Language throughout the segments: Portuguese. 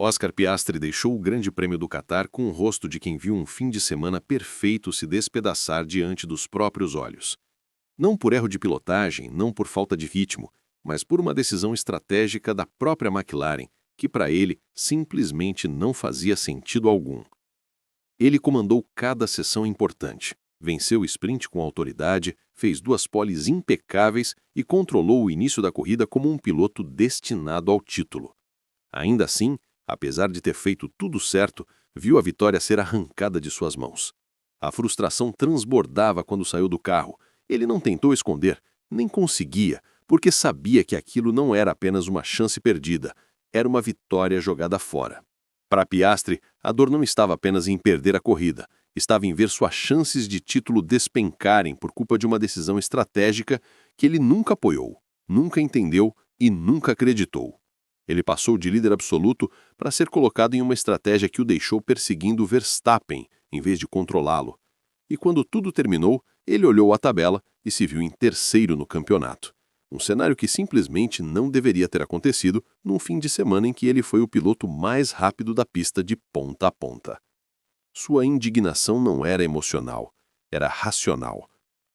Oscar Piastri deixou o Grande Prêmio do Catar com o rosto de quem viu um fim de semana perfeito se despedaçar diante dos próprios olhos. Não por erro de pilotagem, não por falta de ritmo, mas por uma decisão estratégica da própria McLaren, que para ele simplesmente não fazia sentido algum. Ele comandou cada sessão importante, venceu o sprint com autoridade, fez 2 poles impecáveis e controlou o início da corrida como um piloto destinado ao título. Ainda assim, apesar de ter feito tudo certo, viu a vitória ser arrancada de suas mãos. A frustração transbordava quando saiu do carro. Ele não tentou esconder, nem conseguia, porque sabia que aquilo não era apenas uma chance perdida, era uma vitória jogada fora. Para Piastri, a dor não estava apenas em perder a corrida, estava em ver suas chances de título despencarem por culpa de uma decisão estratégica que ele nunca apoiou, nunca entendeu e nunca acreditou. Ele passou de líder absoluto para ser colocado em uma estratégia que o deixou perseguindo Verstappen, em vez de controlá-lo. E quando tudo terminou, ele olhou a tabela e se viu em terceiro no campeonato. Um cenário que simplesmente não deveria ter acontecido num fim de semana em que ele foi o piloto mais rápido da pista de ponta a ponta. Sua indignação não era emocional, era racional.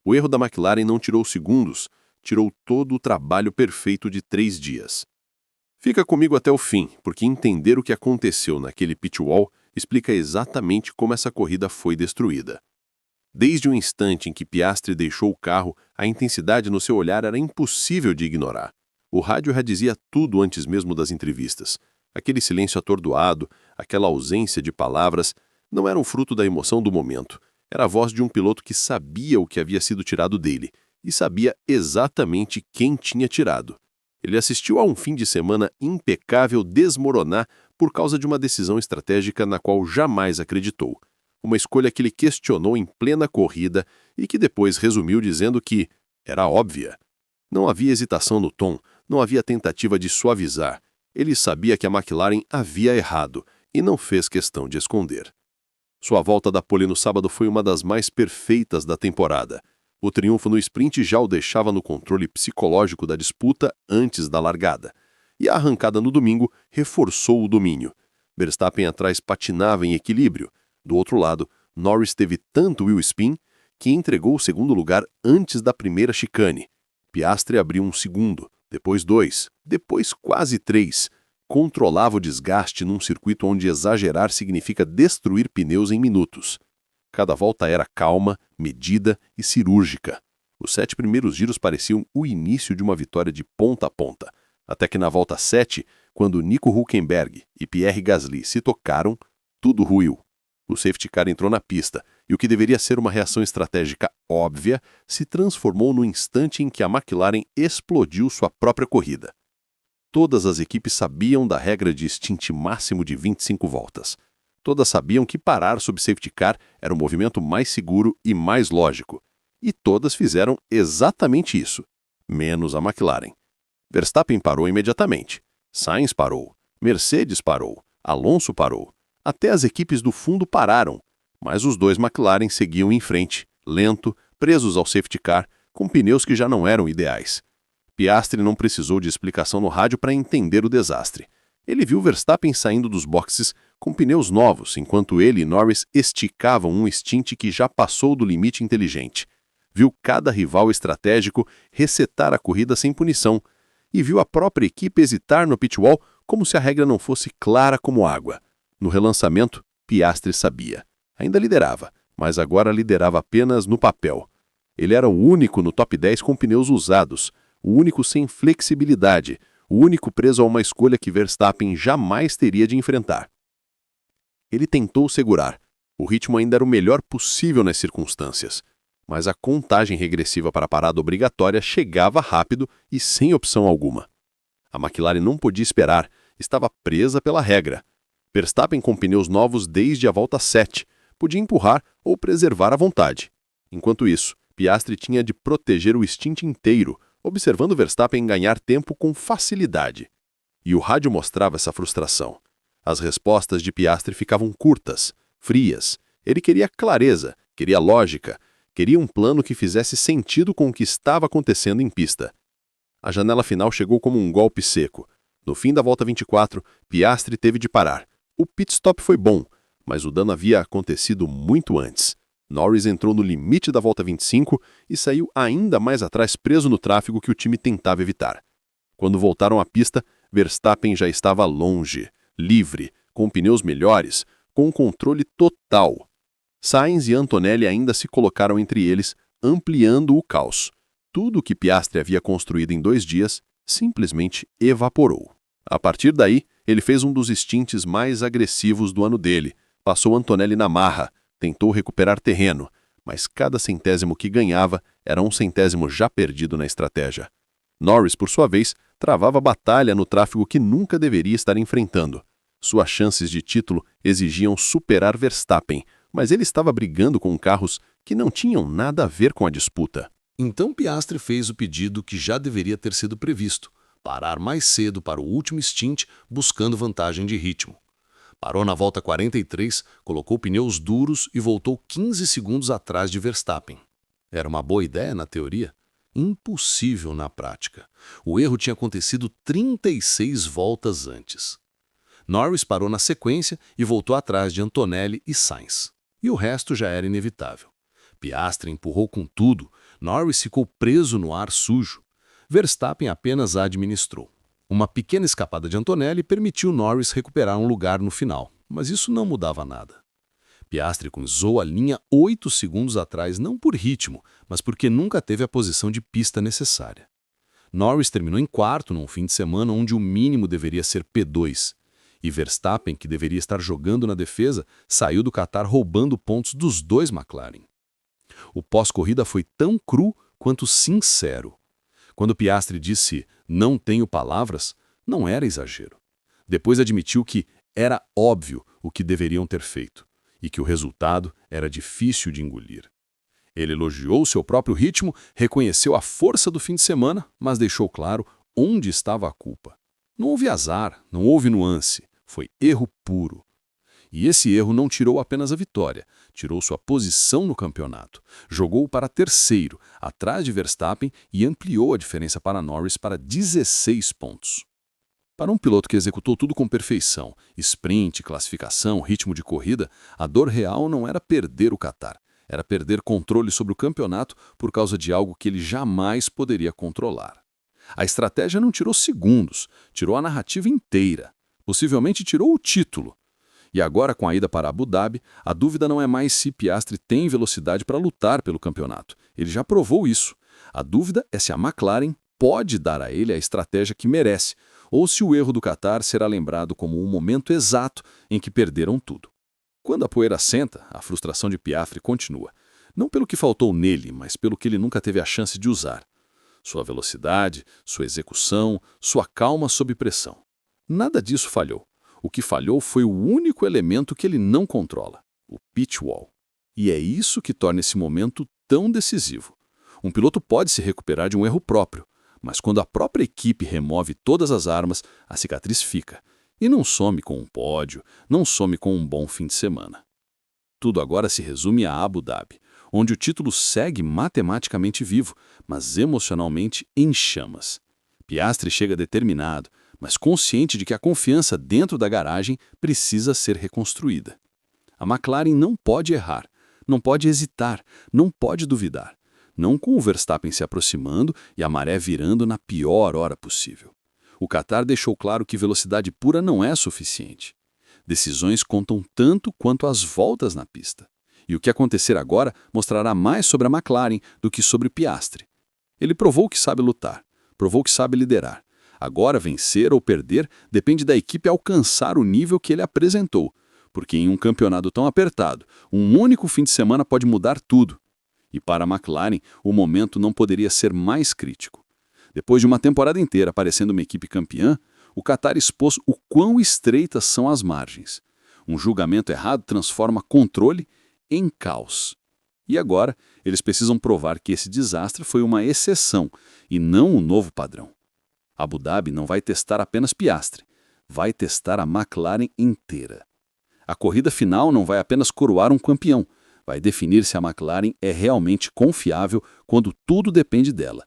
O erro da McLaren não tirou segundos, tirou todo o trabalho perfeito de 3 dias. Fica comigo até o fim, porque entender o que aconteceu naquele pit wall explica exatamente como essa corrida foi destruída. Desde o instante em que Piastri deixou o carro, a intensidade no seu olhar era impossível de ignorar. O rádio já dizia tudo antes mesmo das entrevistas. Aquele silêncio atordoado, aquela ausência de palavras, não eram fruto da emoção do momento. Era a voz de um piloto que sabia o que havia sido tirado dele e sabia exatamente quem tinha tirado. Ele assistiu a um fim de semana impecável desmoronar por causa de uma decisão estratégica na qual jamais acreditou. Uma escolha que ele questionou em plena corrida e que depois resumiu dizendo que era óbvia. Não havia hesitação no tom, não havia tentativa de suavizar. Ele sabia que a McLaren havia errado e não fez questão de esconder. Sua volta da pole no sábado foi uma das mais perfeitas da temporada. O triunfo no sprint já o deixava no controle psicológico da disputa antes da largada. E a arrancada no domingo reforçou o domínio. Verstappen atrás patinava em equilíbrio. Do outro lado, Norris teve tanto wheel spin que entregou o segundo lugar antes da primeira chicane. Piastri abriu um segundo, depois 2, depois quase 3. Controlava o desgaste num circuito onde exagerar significa destruir pneus em minutos. Cada volta era calma, medida e cirúrgica. Os 7 primeiros giros pareciam o início de uma vitória de ponta a ponta, até que na volta 7, quando Nico Hülkenberg e Pierre Gasly se tocaram, tudo ruiu. O safety car entrou na pista, e o que deveria ser uma reação estratégica óbvia se transformou no instante em que a McLaren explodiu sua própria corrida. Todas as equipes sabiam da regra de stint máximo de 25 voltas. Todas sabiam que parar sob safety car era o movimento mais seguro e mais lógico. E todas fizeram exatamente isso, menos a McLaren. Verstappen parou imediatamente. Sainz parou. Mercedes parou. Alonso parou. Até as equipes do fundo pararam. Mas os 2 McLaren seguiam em frente, lento, presos ao safety car, com pneus que já não eram ideais. Piastri não precisou de explicação no rádio para entender o desastre. Ele viu Verstappen saindo dos boxes com pneus novos, enquanto ele e Norris esticavam um stint que já passou do limite inteligente. Viu cada rival estratégico resetar a corrida sem punição e viu a própria equipe hesitar no pit wall como se a regra não fosse clara como água. No relançamento, Piastri sabia. Ainda liderava, mas agora liderava apenas no papel. Ele era o único no top 10 com pneus usados, o único sem flexibilidade, o único preso a uma escolha que Verstappen jamais teria de enfrentar. Ele tentou segurar. O ritmo ainda era o melhor possível nas circunstâncias. Mas a contagem regressiva para a parada obrigatória chegava rápido e sem opção alguma. A McLaren não podia esperar, estava presa pela regra. Verstappen com pneus novos desde a volta 7, podia empurrar ou preservar à vontade. Enquanto isso, Piastri tinha de proteger o stint inteiro, observando Verstappen ganhar tempo com facilidade. E o rádio mostrava essa frustração. As respostas de Piastri ficavam curtas, frias. Ele queria clareza, queria lógica, queria um plano que fizesse sentido com o que estava acontecendo em pista. A janela final chegou como um golpe seco. No fim da volta 24, Piastri teve de parar. O pit stop foi bom, mas o dano havia acontecido muito antes. Norris entrou no limite da volta 25 e saiu ainda mais atrás, preso no tráfego que o time tentava evitar. Quando voltaram à pista, Verstappen já estava longe, livre, com pneus melhores, com controle total. Sainz e Antonelli ainda se colocaram entre eles, ampliando o caos. Tudo o que Piastri havia construído em 2 dias simplesmente evaporou. A partir daí, ele fez um dos stints mais agressivos do ano dele. Passou Antonelli na marra, tentou recuperar terreno, mas cada centésimo que ganhava era um centésimo já perdido na estratégia. Norris, por sua vez, travava batalha no tráfego que nunca deveria estar enfrentando. Suas chances de título exigiam superar Verstappen, mas ele estava brigando com carros que não tinham nada a ver com a disputa. Então Piastri fez o pedido que já deveria ter sido previsto: parar mais cedo para o último stint, buscando vantagem de ritmo. Parou na volta 43, colocou pneus duros e voltou 15 segundos atrás de Verstappen. Era uma boa ideia na teoria? Impossível na prática. O erro tinha acontecido 36 voltas antes. Norris parou na sequência e voltou atrás de Antonelli e Sainz. E o resto já era inevitável. Piastri empurrou com tudo, Norris ficou preso no ar sujo. Verstappen apenas a administrou. Uma pequena escapada de Antonelli permitiu Norris recuperar um lugar no final, mas isso não mudava nada. Piastri cruzou a linha 8 segundos atrás não por ritmo, mas porque nunca teve a posição de pista necessária. Norris terminou em quarto num fim de semana onde o mínimo deveria ser P2, e Verstappen, que deveria estar jogando na defesa, saiu do Qatar roubando pontos dos 2 McLaren. O pós-corrida foi tão cru quanto sincero. Quando Piastri disse "não tenho palavras", não era exagero. Depois admitiu que era óbvio o que deveriam ter feito e que o resultado era difícil de engolir. Ele elogiou seu próprio ritmo, reconheceu a força do fim de semana, mas deixou claro onde estava a culpa. Não houve azar, não houve nuance, foi erro puro. E esse erro não tirou apenas a vitória, tirou sua posição no campeonato. Jogou para terceiro, atrás de Verstappen, e ampliou a diferença para Norris para 16 pontos. Para um piloto que executou tudo com perfeição, sprint, classificação, ritmo de corrida, a dor real não era perder o Qatar, era perder controle sobre o campeonato por causa de algo que ele jamais poderia controlar. A estratégia não tirou segundos, tirou a narrativa inteira. Possivelmente tirou o título. E agora, com a ida para Abu Dhabi, a dúvida não é mais se Piastri tem velocidade para lutar pelo campeonato. Ele já provou isso. A dúvida é se a McLaren pode dar a ele a estratégia que merece, ou se o erro do Qatar será lembrado como um momento exato em que perderam tudo. Quando a poeira senta, a frustração de Piastri continua. Não pelo que faltou nele, mas pelo que ele nunca teve a chance de usar. Sua velocidade, sua execução, sua calma sob pressão. Nada disso falhou. O que falhou foi o único elemento que ele não controla, o pit wall. E é isso que torna esse momento tão decisivo. Um piloto pode se recuperar de um erro próprio, mas quando a própria equipe remove todas as armas, a cicatriz fica. E não some com um pódio, não some com um bom fim de semana. Tudo agora se resume a Abu Dhabi, onde o título segue matematicamente vivo, mas emocionalmente em chamas. Piastri chega determinado, mas consciente de que a confiança dentro da garagem precisa ser reconstruída. A McLaren não pode errar, não pode hesitar, não pode duvidar. Não com o Verstappen se aproximando e a maré virando na pior hora possível. O Qatar deixou claro que velocidade pura não é suficiente. Decisões contam tanto quanto as voltas na pista. E o que acontecer agora mostrará mais sobre a McLaren do que sobre Piastri. Ele provou que sabe lutar, provou que sabe liderar. Agora, vencer ou perder depende da equipe alcançar o nível que ele apresentou, porque em um campeonato tão apertado, um único fim de semana pode mudar tudo. E para a McLaren, o momento não poderia ser mais crítico. Depois de uma temporada inteira parecendo uma equipe campeã, o Qatar expôs o quão estreitas são as margens. Um julgamento errado transforma controle em caos. E agora, eles precisam provar que esse desastre foi uma exceção e não um novo padrão. Abu Dhabi não vai testar apenas Piastri, vai testar a McLaren inteira. A corrida final não vai apenas coroar um campeão, vai definir se a McLaren é realmente confiável quando tudo depende dela.